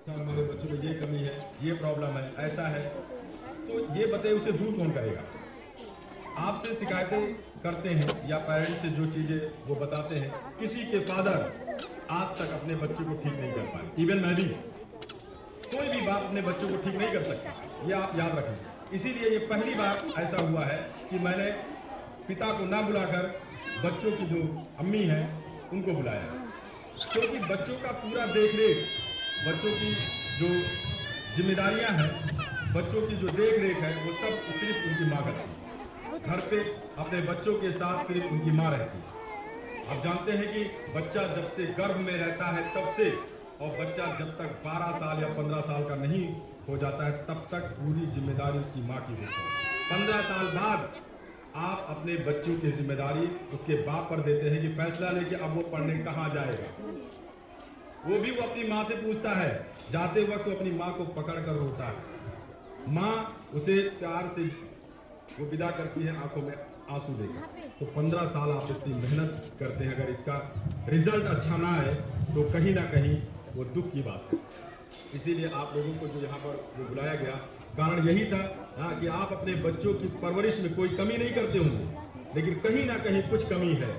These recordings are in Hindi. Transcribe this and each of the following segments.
सर मेरे बच्चों में ये कमी है, ये प्रॉब्लम है, ऐसा है, तो ये बताइए उसे दूर कौन करेगा? आपसे शिकायतें करते हैं या पेरेंट्स से जो चीज़ें वो बताते हैं, किसी के फादर आज तक अपने बच्चे को ठीक नहीं कर पाए। इवन मैं भी, कोई भी बाप अपने बच्चों को ठीक नहीं कर सकता, ये आप याद रखें। इसीलिए ये पहली बार ऐसा हुआ है कि मैंने पिता को ना बुलाकर बच्चों की जो अम्मी है उनको बुलाया, क्योंकि बच्चों का पूरा देख रेख, बच्चों की जो जिम्मेदारियां हैं, बच्चों की जो देख रेख है, वो सब सिर्फ उनकी माँ करती है। घर पे अपने बच्चों के साथ सिर्फ उनकी माँ रहती है। आप जानते हैं कि बच्चा जब से गर्भ में रहता है तब से, और बच्चा जब तक 12 साल या 15 साल का नहीं हो जाता है तब तक पूरी जिम्मेदारी उसकी माँ की होती है। 15 साल बाद आप अपने बच्चों की जिम्मेदारी उसके बाप पर देते हैं कि फैसला लेके अब वो पढ़ने कहाँ जाएगा। वो भी वो अपनी माँ से पूछता है, जाते वक्त वो अपनी माँ को पकड़ कर रोता है, माँ उसे प्यार से वो विदा करती है आंखों में आंसू देकर। तो 15 साल आप इतनी मेहनत करते हैं, अगर इसका रिजल्ट अच्छा ना आए तो कहीं ना कहीं वो दुख की बात है। इसीलिए आप लोगों को जो यहाँ पर जो बुलाया गया, कारण यही था कि आप अपने बच्चों की परवरिश में कोई कमी नहीं करते होंगे, लेकिन कहीं ना कहीं कुछ कमी है।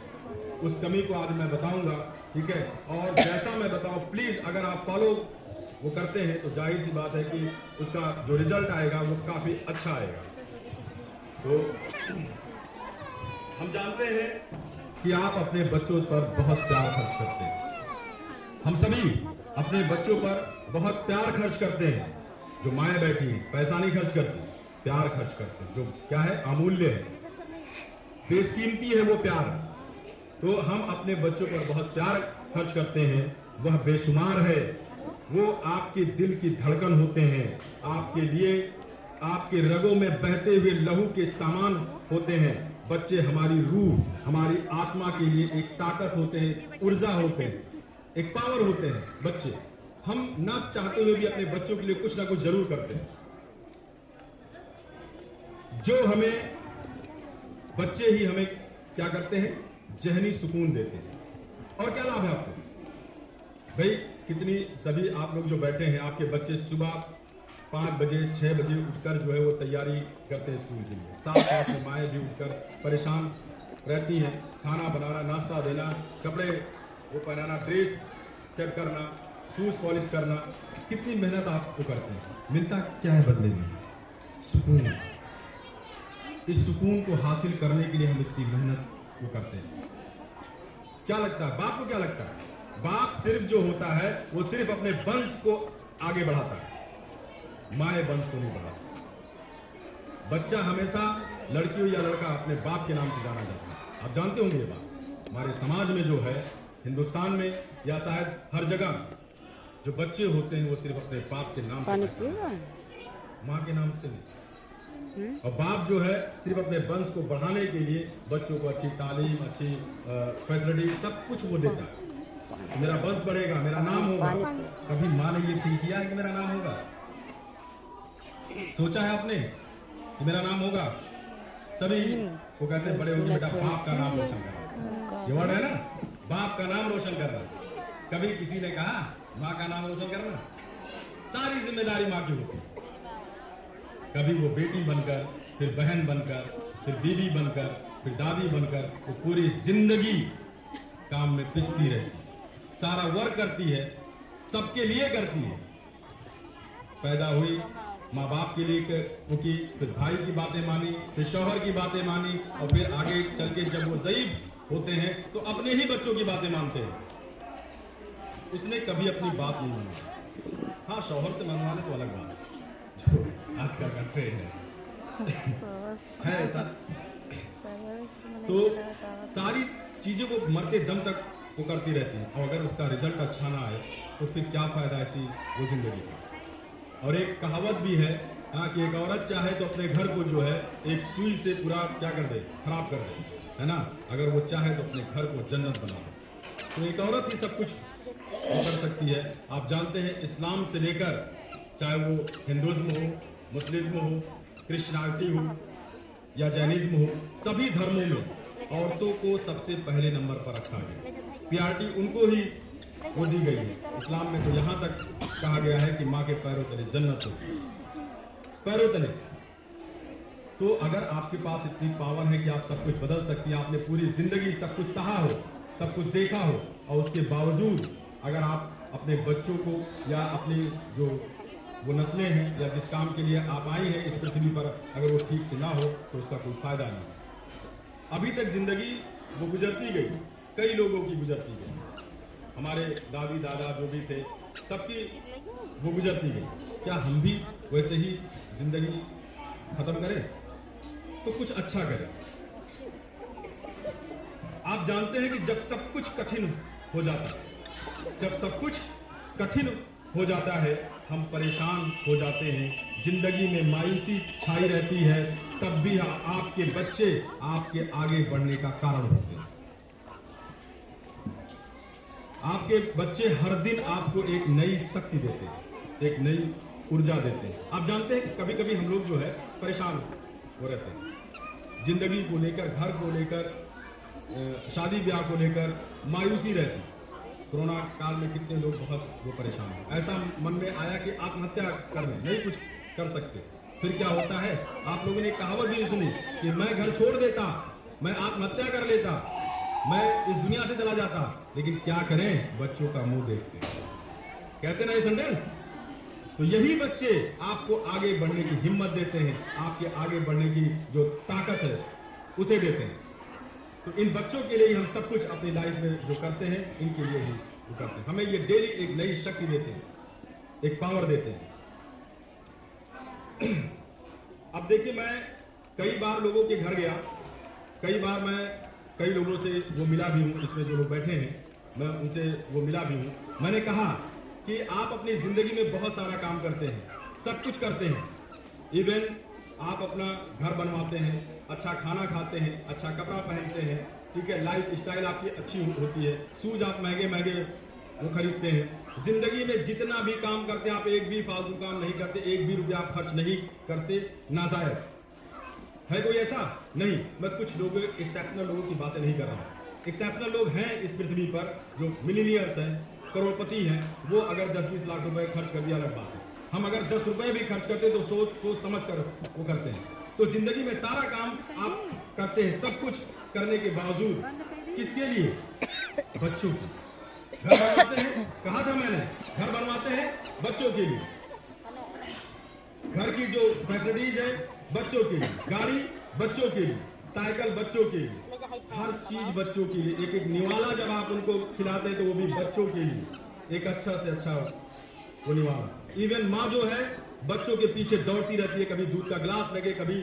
उस कमी को आज मैं बताऊंगा, ठीक है? और जैसा मैं बताऊं, प्लीज अगर आप फॉलो वो करते हैं तो जाहिर सी बात है कि उसका जो रिजल्ट आएगा वो काफी अच्छा आएगा। तो हम जानते हैं कि आप अपने बच्चों पर बहुत प्यार खर्च करते हैं। हम सभी अपने बच्चों पर बहुत प्यार खर्च करते हैं। जो माएँ बैठी हैं पैसा नहीं खर्च करती, प्यार खर्च करते हैं, जो क्या है, अमूल्य है, बेशकीमती है वो प्यार। तो हम अपने बच्चों पर बहुत प्यार खर्च करते हैं, वह बेशुमार है। वो आपके दिल की धड़कन होते हैं, आपके लिए आपके रगों में बहते हुए लहू के सामान होते हैं। बच्चे हमारी रूह, हमारी आत्मा के लिए एक ताकत होते हैं, ऊर्जा होते हैं, एक पावर होते हैं बच्चे। हम ना चाहते हुए भी अपने बच्चों के लिए कुछ ना कुछ जरूर करते हैं। जो हमें बच्चे ही हमें क्या करते हैं, जहनी सुकून देते हैं। और क्या लाभ है आपको भाई? कितनी सभी आप लोग जो बैठे हैं, आपके बच्चे सुबह 5 बजे 6 बजे उठकर जो है वो तैयारी करते हैं स्कूल के लिए। साथ साथ में माएँ भी उठकर परेशान रहती हैं, खाना बनाना, नाश्ता देना, कपड़े वो पहनाना, ड्रेस सेट करना, शूज पॉलिश करना, कितनी मेहनत आप वो करते हैं। मिलता क्या है बदले में? सुकून। इस सुकून को हासिल करने के लिए हम इतनी मेहनत वो करते हैं। क्या लगता है बाप को? क्या लगता है? बाप सिर्फ जो होता है वो सिर्फ अपने वंश को आगे बढ़ाता है, माए वंश को नहीं बढ़ाता। बच्चा हमेशा, लड़की हो या लड़का, अपने बाप के नाम से जाना जाता है। आप जानते होंगे ये बात। हमारे समाज में जो है, हिंदुस्तान में या शायद हर जगह, जो बच्चे होते हैं वो सिर्फ अपने बाप के नाम से, माँ के नाम से नहीं। और बाप जो है सिर्फ अपने वंश को बढ़ाने के लिए बच्चों को अच्छी तालीम, अच्छी फैसिलिटी, सब कुछ वो देता है। तो मेरा वंश बढ़ेगा, मेरा नाम होगा। कभी माँ ने ये थिंक किया है कि मेरा नाम होगा? सोचा है आपने कि मेरा नाम होगा? सभी वो कहते हैं बड़े होंगे बेटा बाप का नाम रोशन करना। ये वर्ड है ना, बाप का नाम रोशन करना। कभी किसी ने कहा माँ का नाम रोशन करना? सारी जिम्मेदारी माँ की होती है। कभी वो बेटी बनकर, फिर बहन बनकर, फिर बीवी बनकर, फिर दादी बनकर, वो पूरी जिंदगी काम में पिसती रहती है, सारा वर्क करती है, सबके लिए करती है। पैदा हुई माँ बाप के लिए क्योंकि, फिर भाई की बातें मानी, फिर शौहर की बातें मानी, और फिर आगे चल के जब वो ज़ईफ होते हैं तो अपने ही बच्चों की बातें मानते हैं। उसने कभी अपनी बात नहीं मानी। हाँ, शौहर से मनवाने तो अलग बात है, जो आजकल का ट्रेंड है ऐसा। तो सारी चीजें वो मरते दम तक वो करती रहती हैं, और अगर उसका रिजल्ट अच्छा ना आए तो फिर क्या फायदा ऐसी वो जिंदगी का। और एक कहावत भी है कि एक औरत चाहे तो अपने घर को जो है एक सुई से पूरा क्या कर दे, खराब कर दे, है ना? अगर वो चाहे तो अपने घर को जन्नत बना दे। तो एक औरत ही सब कुछ कर सकती है। आप जानते हैं इस्लाम से लेकर चाहे वो हिंदुज्म हो, मुस्लिम हो, क्रिश्चियनिटी हो या जैनिज्म हो, सभी धर्मों में औरतों को सबसे पहले नंबर पर रखा गया। प्रियॉरिटी उनको ही वो दी गई है। इस्लाम में तो यहाँ तक कहा गया है कि माँ के पैरों तले जन्नत होती है, पैरों तले। तो अगर आपके पास इतनी पावर है कि आप सब कुछ बदल सकती हैं, आपने पूरी जिंदगी सब कुछ सहा हो, सब कुछ देखा हो, और उसके बावजूद अगर आप अपने बच्चों को या अपनी जो वो नस्लें हैं या जिस काम के लिए आप आई हैं इस पृथ्वी पर, अगर वो ठीक से ना हो तो उसका कोई फायदा नहीं। अभी तक जिंदगी वो गुजरती गई, कई लोगों की गुजरती गई, हमारे दादी दादा जो भी थे सबकी वो गुजरती गई। क्या हम भी वैसे ही जिंदगी खत्म करें? तो कुछ अच्छा करें। आप जानते हैं कि जब सब कुछ कठिन हो जाता है, जब सब कुछ कठिन हो जाता है, हम परेशान हो जाते हैं, जिंदगी में मायूसी छाई रहती है, तब भी आपके बच्चे आपके आगे बढ़ने का कारण होते हैं। आपके बच्चे हर दिन आपको एक नई शक्ति देते हैं, एक नई ऊर्जा देते हैं। आप जानते हैं कभी कभी हम लोग जो है परेशान हो रहते हैं, जिंदगी को लेकर, घर को लेकर, शादी ब्याह को लेकर मायूसी रहती। कोरोना काल में कितने लोग बहुत वो परेशान हैं, ऐसा मन में आया कि आत्महत्या कर लें, नहीं कुछ कर सकते। फिर क्या होता है, आप लोगों ने कहावत भी सुनी कि मैं घर छोड़ देता, मैं आत्महत्या कर लेता, मैं इस दुनिया से चला जाता, लेकिन क्या करें, बच्चों का मुंह देखते हैं, कहते ना ये सेंटेंस। तो यही बच्चे आपको आगे बढ़ने की हिम्मत देते हैं, आपके आगे बढ़ने की जो ताकत है उसे देते हैं। तो इन बच्चों के लिए हम सब कुछ अपनी लाइफ में जो करते हैं, इनके लिए ही वो करते हैं। हमें ये डेली एक नई शक्ति देते हैं, एक पावर देते हैं। अब देखिए, मैं कई बार लोगों के घर गया, कई बार मैं कई लोगों से वो मिला भी हूँ, इसमें जो लोग बैठे हैं मैं उनसे वो मिला भी हूँ। मैंने कहा कि आप अपनी जिंदगी में बहुत सारा काम करते हैं, सब कुछ करते हैं, इवन आप अपना घर बनवाते हैं, अच्छा खाना खाते हैं, अच्छा कपड़ा पहनते हैं, ठीक है, लाइफ स्टाइल आपकी अच्छी होती है, शूज आप महंगे महंगे वो खरीदते हैं। जिंदगी में जितना भी काम करते हैं, आप एक भी फालतू काम नहीं करते, एक भी रुपया आप खर्च नहीं करते नाजायज। है कोई ऐसा? नहीं। मैं कुछ लोगों, एक्सेप्शनल लोगों की बातें नहीं कर रहा हूँ। एक्सेप्शनल लोग हैं इस पृथ्वी पर, जो मिलीनियर्स हैं, करोड़पति हैं, वो अगर 10-20 लाख रुपए खर्च कर दिया अलग बात है। हम अगर 10 रुपए भी खर्च करते तो सोच समझ कर वो करते हैं। तो जिंदगी में सारा काम आप करते हैं, सब कुछ करने के बावजूद किसके लिए? बच्चों की। घर बनवाते हैं, कहा था मैंने, घर बनवाते हैं बच्चों के लिए, घर की जो फैसिलिटीज है बच्चों के लिए, गाड़ी बच्चों के लिए, साइकिल बच्चों के लिए, हर चीज बच्चों के लिए। एक एक निवाला जब आप उनको खिलाते हैं तो वो भी बच्चों के लिए, एक अच्छा से अच्छा वो निवाला। इवन माँ जो है बच्चों के पीछे दौड़ती रहती है, कभी दूध का गिलास लगे, कभी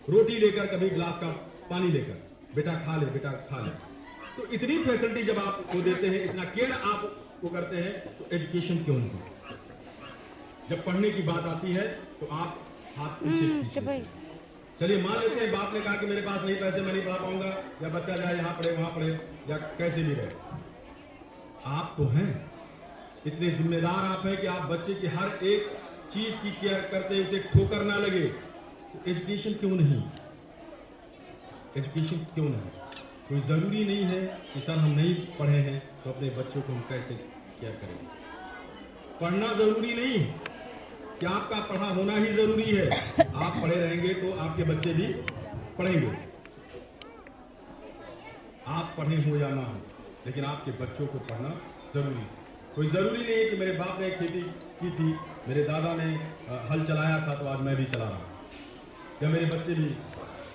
रोटी लेकर, कभी गिलास का पानी लेकर, बेटा खा ले, बेटा खा ले। तो इतनी फैसिलिटी जब आप को देते हैं, इतना केयर आप को करते हैं, तो एजुकेशन क्यों नहीं? जब पढ़ने की बात आती है तो आप हाथ पीछे। चलिए मान लेते हैं बाप ने कहा कि मेरे पास नहीं पैसे, मैं नहीं पढ़ा पाऊंगा, या बच्चा जाए यहाँ पढ़े वहां पढ़े, या कैसे भी रहे। आप तो हैं, इतने जिम्मेदार आप हैं कि आप बच्चे की हर एक चीज की केयर करते हैं, उसे ठोकर ना लगे। तो एजुकेशन क्यों नहीं? एजुकेशन क्यों नहीं? कोई जरूरी नहीं है कि सर हम नहीं पढ़े हैं तो अपने बच्चों को हम कैसे केयर करें। पढ़ना जरूरी नहीं कि आपका पढ़ा होना ही जरूरी है। आप पढ़े रहेंगे तो आपके बच्चे भी पढ़ेंगे। आप पढ़े हो या ना हो, लेकिन आपके बच्चों को पढ़ना जरूरी है। कोई जरूरी नहीं है कि मेरे बाप ने खेती की थी, मेरे दादा ने हल चलाया था तो आज मैं भी चला रहा हूँ, या मेरे बच्चे भी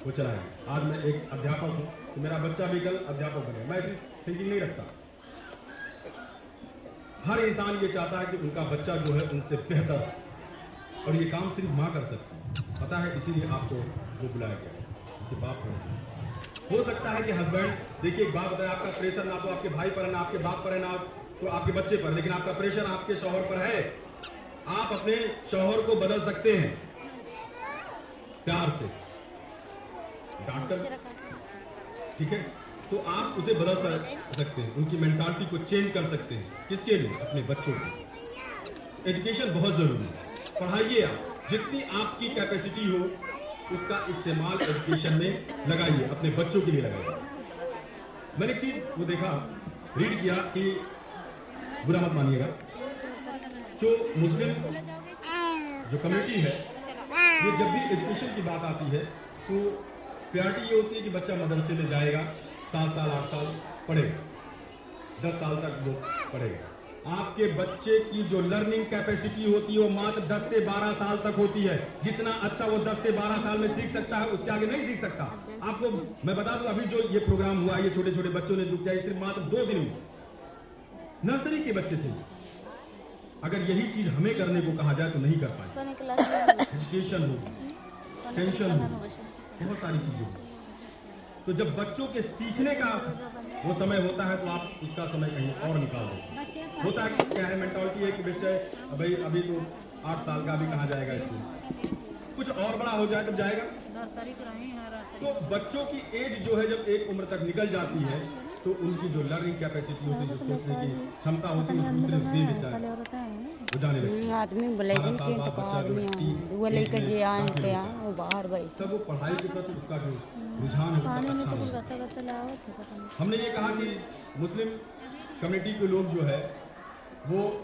वो चलाए। आज मैं एक अध्यापक हूँ तो मेरा बच्चा भी कल अध्यापक बने। मैं ऐसी थिंकिंग नहीं रखता। हर इंसान ये चाहता है कि उनका बच्चा जो है उनसे बेहतर है, और ये काम सिर्फ माँ कर सकती है, पता है, इसीलिए आपको वो बुलाया गया कि बाप हो सकता है कि हस्बैंड, देखिए एक बात बताए, आपका प्रेशर ना तो आपके भाई पर है, ना आपके बाप पर है, ना तो आपके बच्चे पर, लेकिन आपका प्रेशर आपके शौहर पर है। आप अपने शौहर को बदल सकते हैं प्यार से, डांटकर, ठीक है, तो आप उसे बदल सकते हैं, उनकी मेंटालिटी को चेंज कर सकते हैं। किसके लिए? अपने बच्चों के। एजुकेशन बहुत जरूरी है, पढ़ाइए आप, जितनी आपकी कैपेसिटी हो उसका इस्तेमाल एजुकेशन में लगाइए, अपने बच्चों के लिए लगाइए। मैंने एक चीज वो देखा, रीड किया कि बुरा मत मानिएगा। जो मुस्लिम जो कम्युनिटी है, ये जब भी एजुकेशन की बात आती है तो प्रायोरिटी ये होती है कि बच्चा मदरसे में जाएगा, 7 साल 8 साल पढ़ेगा, 10 साल तक वो पढ़ेगा। आपके बच्चे की जो लर्निंग कैपेसिटी होती है वो मात्र 10 से 12 साल तक होती है। जितना अच्छा वो 10 से 12 साल में सीख सकता है उसके आगे नहीं सीख सकता। आपको मैं बता दूं, अभी जो ये प्रोग्राम हुआ, ये छोटे छोटे बच्चों ने जो किया, सिर्फ मात्र 2 दिन में नर्सरी के बच्चे थे। अगर यही चीज हमें करने को कहा जाए तो नहीं कर पाए। एजुकेशन हो, टेंशन हो, बहुत सारी चीजें हो। तो जब बच्चों के सीखने का वो समय होता है तो आप उसका समय कहीं और निकाल दो। होता है क्या है, मेंटालिटी है कि बच्चे भाई अभी तो 8 साल का भी कहाँ जाएगा स्कूल, कुछ और बड़ा हो जाए तब जाएगा। तो बच्चों की एज जो है जब एक उम्र तक निकल जाती है तो उनकी जो लर्निंग कैपेसिटी होती है, जो सोचने की क्षमता होती है, दूसरे दे में जाए वो जाने लगती है। आदमी बोलेगिन कि तो आदमी वो लेके जे आए थे वो बाहर बैठ तब वो पढ़ाई के प्रति उसका जो रुझान है वो अच्छा। हमने ये कहा कि मुस्लिम कम्युनिटी के लोग जो है वो